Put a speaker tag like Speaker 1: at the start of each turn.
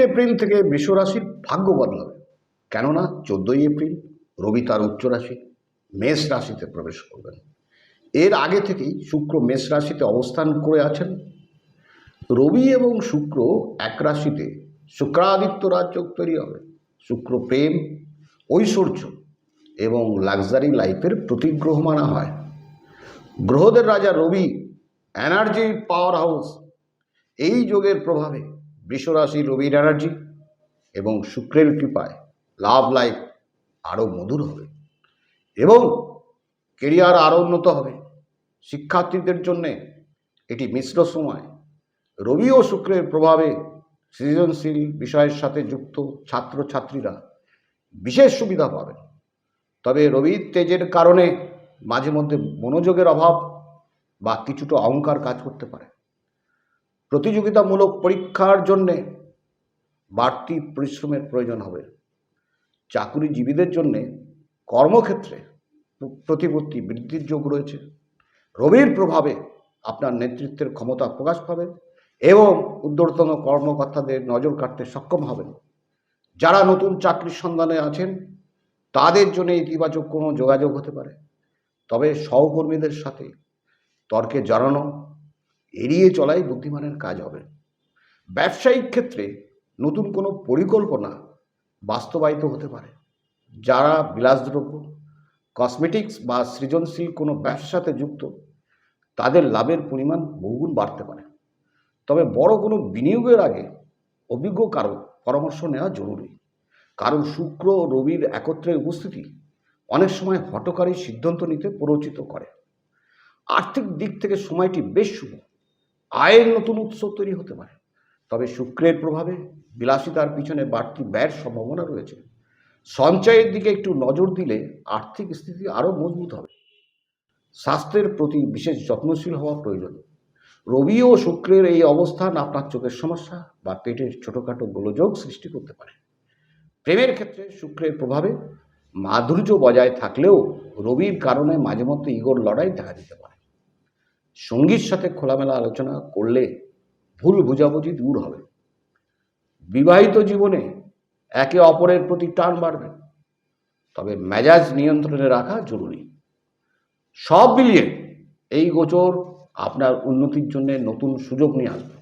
Speaker 1: April থেকে বৃষ রাশির ভাগ্য বদলাবে। কেননা 14 এপ্রিল রবি তার উচ্চ রাশি মেষ রাশিতে প্রবেশ করবেন। এর আগে থেকেই শুক্র মেষ রাশিতে অবস্থান করে আছেন। রবি এবং শুক্র এক রাশিতে শুক্রাদিত্য রাজযোগ তৈরি হবে। শুক্র প্রেম, ঐশ্বর্য এবং লাক্সারি লাইফের প্রতিগ্রহ মানা হয়। গ্রহদের রাজা রবি, এনার্জি পাওয়ার হাউস। এই যোগের প্রভাবে বৃষরাশি রবির এনার্জি এবং শুক্রের কৃপায় লাভ লাইফ আরও মধুর হবে এবং কেরিয়ার আরও উন্নত হবে। শিক্ষার্থীদের জন্যে এটি মিশ্র সময়। রবি ও শুক্রের প্রভাবে সৃজনশীল বিষয়ের সাথে যুক্ত ছাত্রছাত্রীরা বিশেষ সুবিধা পাবেন। তবে রবির তেজের কারণে মাঝে মধ্যে মনোযোগের অভাব বা কিছুটা অহংকার কাজ করতে পারে। প্রতিযোগিতামূলক পরীক্ষার জন্যে বাড়তি পরিশ্রমের প্রয়োজন হবে। চাকুরিজীবীদের জন্যে কর্মক্ষেত্রে প্রতিপত্তি বৃদ্ধির যোগ রয়েছে। রবির প্রভাবে আপনার নেতৃত্বের ক্ষমতা প্রকাশ পাবে এবং ঊর্ধ্বতন কর্মকর্তাদের নজর কাটতে সক্ষম হবেন। যারা নতুন চাকরির সন্ধানে আছেন তাদের জন্য ইতিবাচক কোনো যোগাযোগ হতে পারে। তবে সহকর্মীদের সাথে তর্কে জড়ানো এড়িয়ে চলাই বুদ্ধিমানের কাজ হবে। ব্যবসায়িক ক্ষেত্রে নতুন কোনো পরিকল্পনা বাস্তবায়িত হতে পারে। যারা বিলাসদ্রব্য, কসমেটিক্স বা সৃজনশীল কোনো ব্যবসার সাথে যুক্ত তাদের লাভের পরিমাণ বহুগুণ বাড়তে পারে। তবে বড় কোনো বিনিয়োগের আগে অভিজ্ঞ কারো পরামর্শ নেওয়া জরুরি। কারণ শুক্র ও রবির একত্রে উপস্থিতি অনেক সময় হঠকারী সিদ্ধান্ত নিতে প্ররোচিত করে। আর্থিক দিক থেকে সময়টি বেশ শুভ। আয়ের নতুন উৎস তৈরি হতে পারে। তবে শুক্রের প্রভাবে বিলাসিতার পিছনে বাড়তি ব্যয়ের সম্ভাবনা রয়েছে। সঞ্চয়ের দিকে একটু নজর দিলে আর্থিক স্থিতি আরও মজবুত হবে। স্বাস্থ্যের প্রতি বিশেষ যত্নশীল হওয়া প্রয়োজন। রবি ও শুক্রের এই অবস্থান আপনার চোখের সমস্যা বা পেটের ছোটোখাটো গোলযোগ সৃষ্টি করতে পারে। প্রেমের ক্ষেত্রে শুক্রের প্রভাবে মাধুর্য বজায় থাকলেও রবির কারণে মাঝে মধ্যে ইগোর লড়াই দেখা দিতে পারে। সঙ্গীর সাথে খোলামেলা আলোচনা করলে ভুল বোঝাবুঝি দূর হবে। বিবাহিত জীবনে একে অপরের প্রতি টান বাড়বে। তবে মেজাজ নিয়ন্ত্রণে রাখা জরুরি। সব মিলিয়ে এই গোচর আপনার উন্নতির জন্য নতুন সুযোগ নিয়ে আসবে।